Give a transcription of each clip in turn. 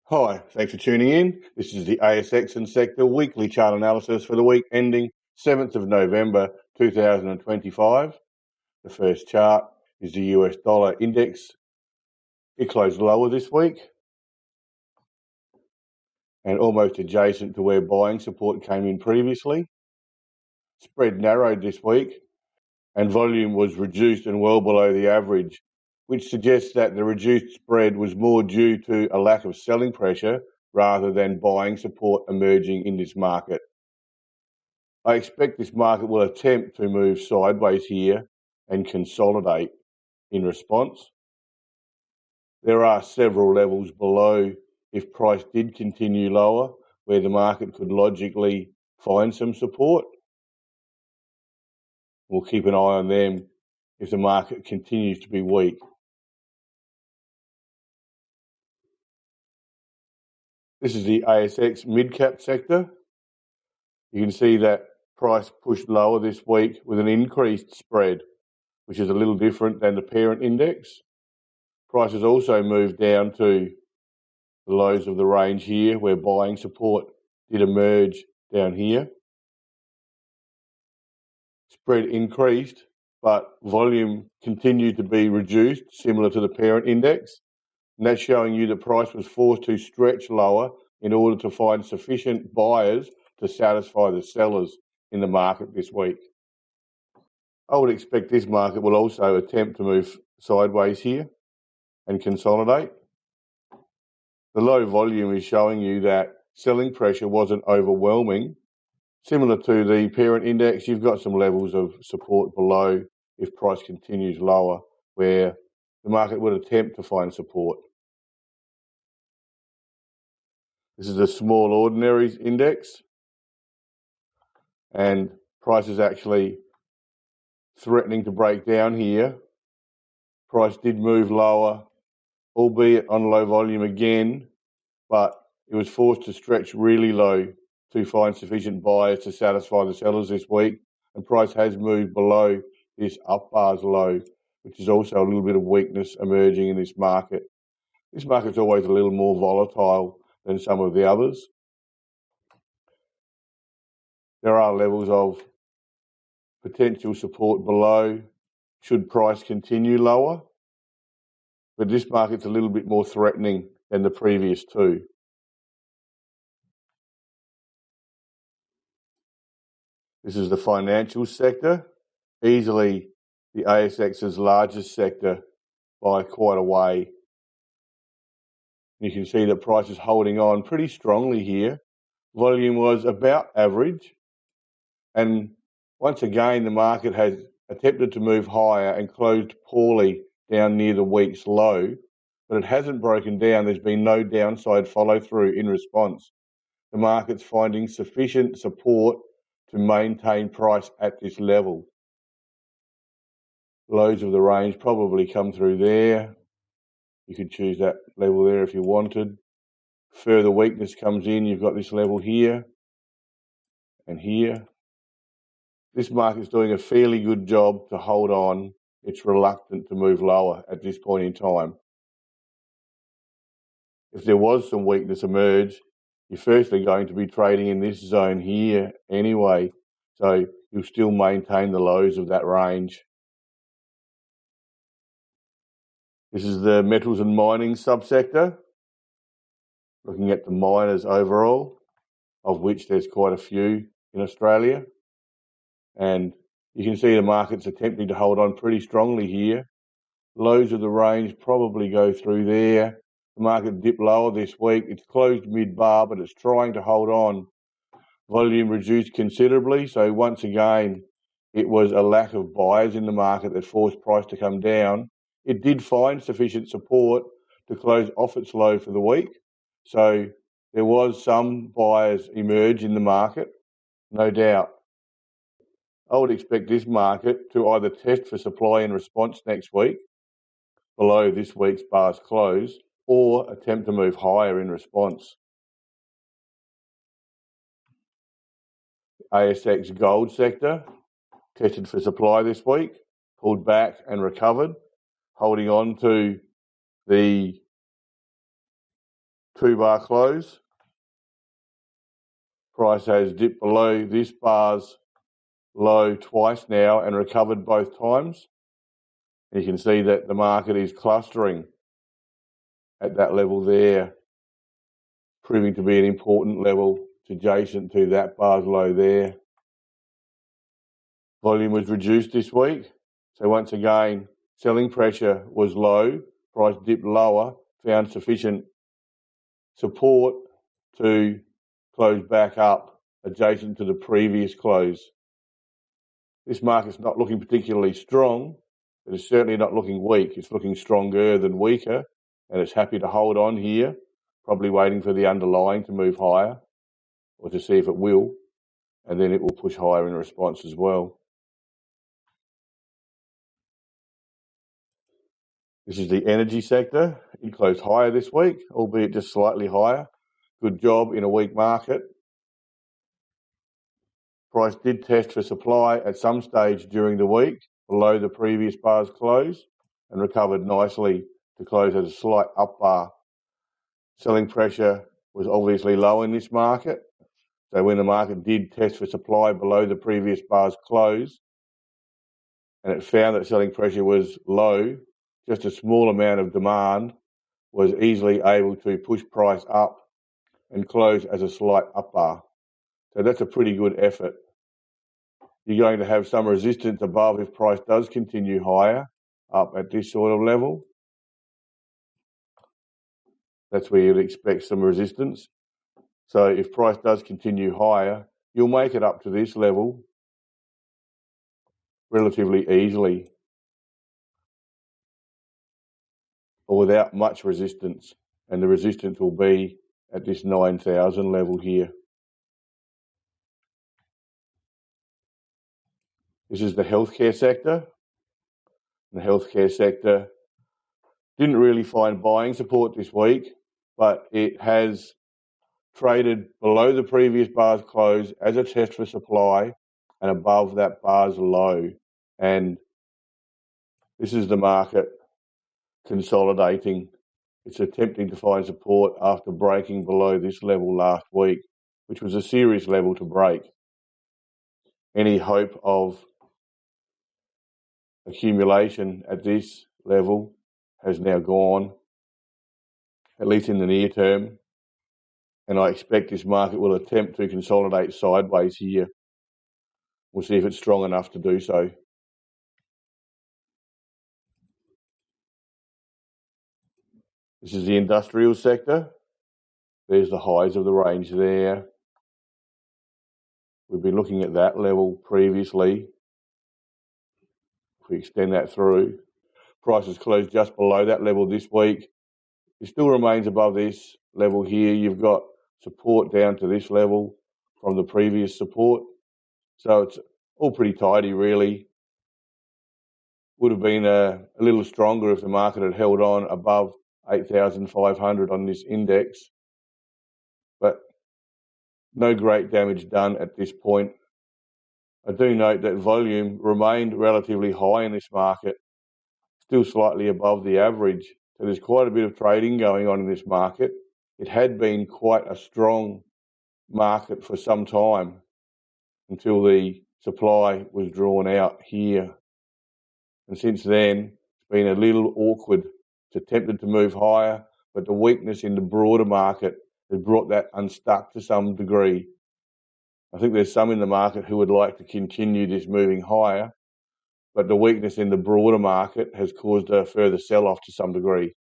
Hi, thanks for tuning in. This is the ASX and Sector weekly chart analysis for the week ending 7th of November 2025. The first chart is the US dollar index. It closed lower this week and almost adjacent to where buying support came in previously. Spread narrowed this week and volume was reduced and well below the average, which suggests that the reduced spread was more due to a lack of selling pressure rather than buying support emerging in this market. I expect this market will attempt to move sideways here and consolidate in response. There are several levels below if price did continue lower where the market could logically find some support. We'll keep an eye on them if the market continues to be weak. This is the ASX mid-cap sector. You can see that price pushed lower this week with an increased spread, which is a little different than the parent index. Prices also moved down to the lows of the range here, where buying support did emerge down here. Spread increased, but volume continued to be reduced, similar to the parent index. And that's showing you that price was forced to stretch lower in order to find sufficient buyers to satisfy the sellers in the market this week. I would expect this market will also attempt to move sideways here and consolidate. The low volume is showing you that selling pressure wasn't overwhelming. Similar to the parent index, you've got some levels of support below if price continues lower, where the market would attempt to find support. This is the small ordinaries index, and price is actually threatening to break down here. Price did move lower, albeit on low volume again, but it was forced to stretch really low to find sufficient buyers to satisfy the sellers this week, and price has moved below this up bars low, which is also a little bit of weakness emerging in this market. This market's always a little more volatile than some of the others. There are levels of potential support below should price continue lower, but this market's a little bit more threatening than the previous two. This is the financial sector, easily the ASX's largest sector by quite a way. You can see that price is holding on pretty strongly here. Volume was about average, and once again the market has attempted to move higher and closed poorly down near the week's low, but it hasn't broken down. There's been no downside follow through in response. The market's finding sufficient support to maintain price at this level. Lows of the range probably come through there. You could choose that level there if you wanted. Further weakness comes in, you've got this level here and here. This market's doing a fairly good job to hold on. It's reluctant to move lower at this point in time. If there was some weakness emerge, you're firstly going to be trading in this zone here anyway, so you'll still maintain the lows of that range. This is the metals and mining subsector, looking at the miners overall, of which there's quite a few in Australia. And you can see the market's attempting to hold on pretty strongly here. Lows of the range probably go through there. The market dipped lower this week. It's closed mid-bar, but it's trying to hold on. Volume reduced considerably, so once again, it was a lack of buyers in the market that forced price to come down. It did find sufficient support to close off its low for the week, so there was some buyers emerge in the market, no doubt. I would expect this market to either test for supply and response next week, below this week's bar's close, or attempt to move higher in response. ASX gold sector tested for supply this week, pulled back and recovered, holding on to the 2-bar close. Price has dipped below this bar's low twice now and recovered both times. You can see that the market is clustering at that level there, proving to be an important level adjacent to that bar's low there. Volume was reduced this week, so once again, selling pressure was low, price dipped lower, found sufficient support to close back up adjacent to the previous close. This market's not looking particularly strong, but it's certainly not looking weak. It's looking stronger than weaker, and it's happy to hold on here, probably waiting for the underlying to move higher or to see if it will, and then it will push higher in response as well. This is the energy sector. It closed higher this week, albeit just slightly higher. Good job in a weak market. Price did test for supply at some stage during the week below the previous bar's close and recovered nicely to close at a slight up bar. Selling pressure was obviously low in this market. So when the market did test for supply below the previous bar's close and it found that selling pressure was low, just a small amount of demand was easily able to push price up and close as a slight up bar. So that's a pretty good effort. You're going to have some resistance above if price does continue higher up at this sort of level. That's where you'd expect some resistance. So if price does continue higher, you'll make it up to this level relatively easily or without much resistance. And the resistance will be at this 9,000 level here. This is the healthcare sector. The healthcare sector didn't really find buying support this week, but it has traded below the previous bar's close as a test for supply and above that bar's low. And this is the market consolidating. It's attempting to find support after breaking below this level last week, which was a serious level to break. Any hope of accumulation at this level has now gone, at least in the near term. And I expect this market will attempt to consolidate sideways here. We'll see if it's strong enough to do so. This is the industrial sector. There's the highs of the range there. We've been looking at that level previously. If we extend that through, prices closed just below that level this week. It still remains above this level here. You've got support down to this level from the previous support. So it's all pretty tidy, really. Would have been a little stronger if the market had held on above 8,500 on this index. But no great damage done at this point. I do note that volume remained relatively high in this market, still slightly above the average. So there's quite a bit of trading going on in this market. It had been quite a strong market for some time until the supply was drawn out here. And since then, it's been a little awkward. It's attempted to move higher, but the weakness in the broader market has brought that unstuck to some degree. I think there's some in the market who would like to continue this moving higher, but the weakness in the broader market has caused a further sell-off to some degree.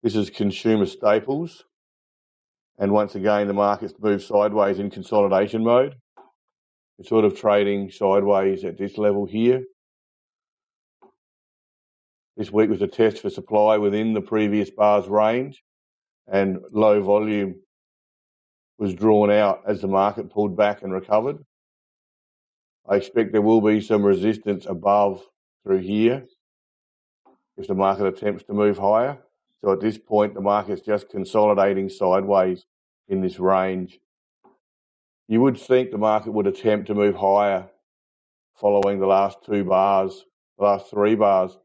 This is consumer staples. And once again, the market's moved sideways in consolidation mode. It's sort of trading sideways at this level here. This week was a test for supply within the previous bar's range, and low volume was drawn out as the market pulled back and recovered. I expect there will be some resistance above through here if the market attempts to move higher. So at this point, the market's just consolidating sideways in this range. You would think the market would attempt to move higher following the last 2 bars, the last 3 bars,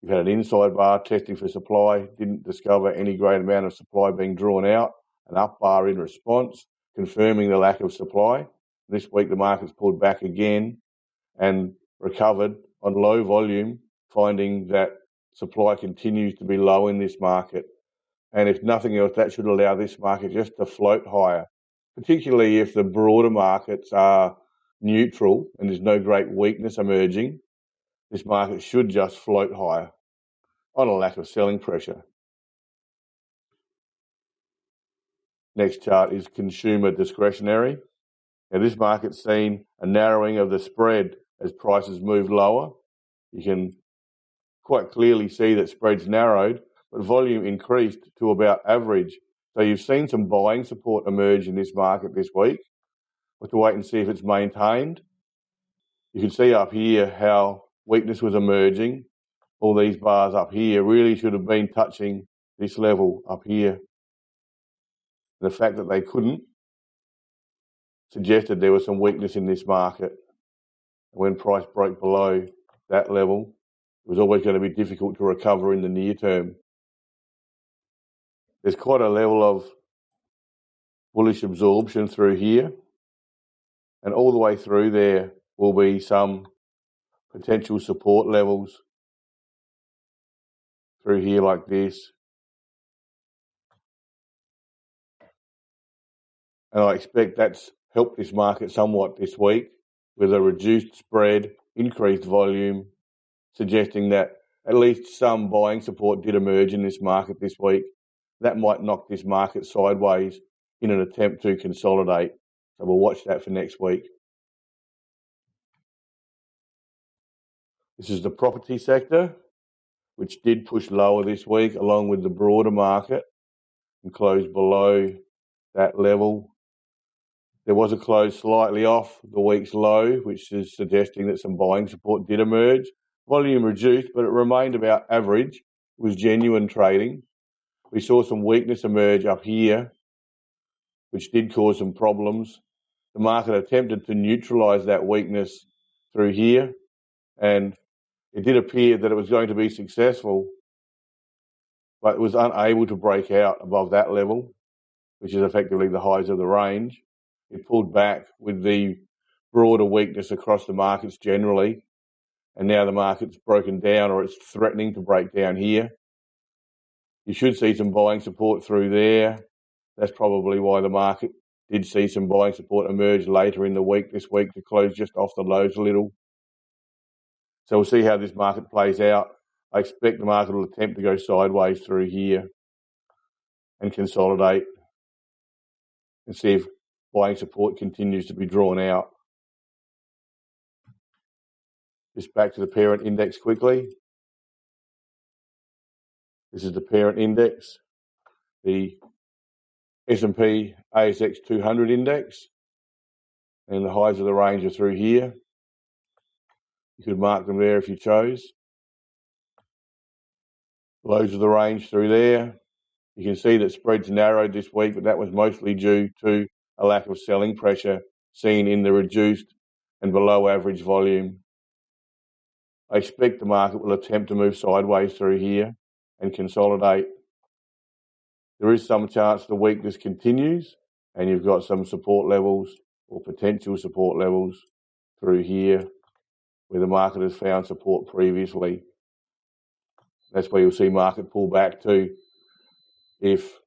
You've had an inside bar testing for supply, didn't discover any great amount of supply being drawn out, an up bar in response, confirming the lack of supply. This week the market's pulled back again and recovered on low volume, finding that supply continues to be low in this market. And if nothing else, that should allow this market just to float higher, particularly if the broader markets are neutral and there's no great weakness emerging. This market should just float higher on a lack of selling pressure. Next chart is consumer discretionary. Now this market's seen a narrowing of the spread as prices move lower. You can quite clearly see that spreads narrowed, but volume increased to about average. So you've seen some buying support emerge in this market this week. We'll have to wait and see if it's maintained. You can see up here how weakness was emerging. All these bars up here really should have been touching this level up here. The fact that they couldn't suggested there was some weakness in this market. When price broke below that level, it was always going to be difficult to recover in the near term. There's quite a level of bullish absorption through here, and all the way through there will be some potential support levels through here like this. And I expect that's helped this market somewhat this week with a reduced spread, increased volume, suggesting that at least some buying support did emerge in this market this week. That might knock this market sideways in an attempt to consolidate. So we'll watch that for next week. This is the property sector, which did push lower this week along with the broader market and closed below that level. There was a close slightly off the week's low, which is suggesting that some buying support did emerge. Volume reduced, but it remained about average. It was genuine trading. We saw some weakness emerge up here, which did cause some problems. The market attempted to neutralise that weakness through here, and it did appear that it was going to be successful, but it was unable to break out above that level, which is effectively the highs of the range. It pulled back with the broader weakness across the markets generally, and now the market's broken down, or it's threatening to break down here. You should see some buying support through there. That's probably why the market did see some buying support emerge later in the week this week to close just off the lows a little. So we'll see how this market plays out. I expect the market will attempt to go sideways through here and consolidate and see if buying support continues to be drawn out. Just back to the parent index quickly. This is the parent index, the S&P ASX 200 index, and the highs of the range are through here. You could mark them there if you chose. Lows of the range through there. You can see that spreads narrowed this week, but that was mostly due to a lack of selling pressure seen in the reduced and below average volume. I expect the market will attempt to move sideways through here and consolidate. There is some chance the weakness continues, and you've got some support levels or potential support levels through here where the market has found support previously. That's where you'll see market pull back to if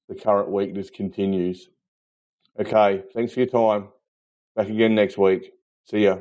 the current weakness continues. Okay, thanks for your time. Back again next week. See ya.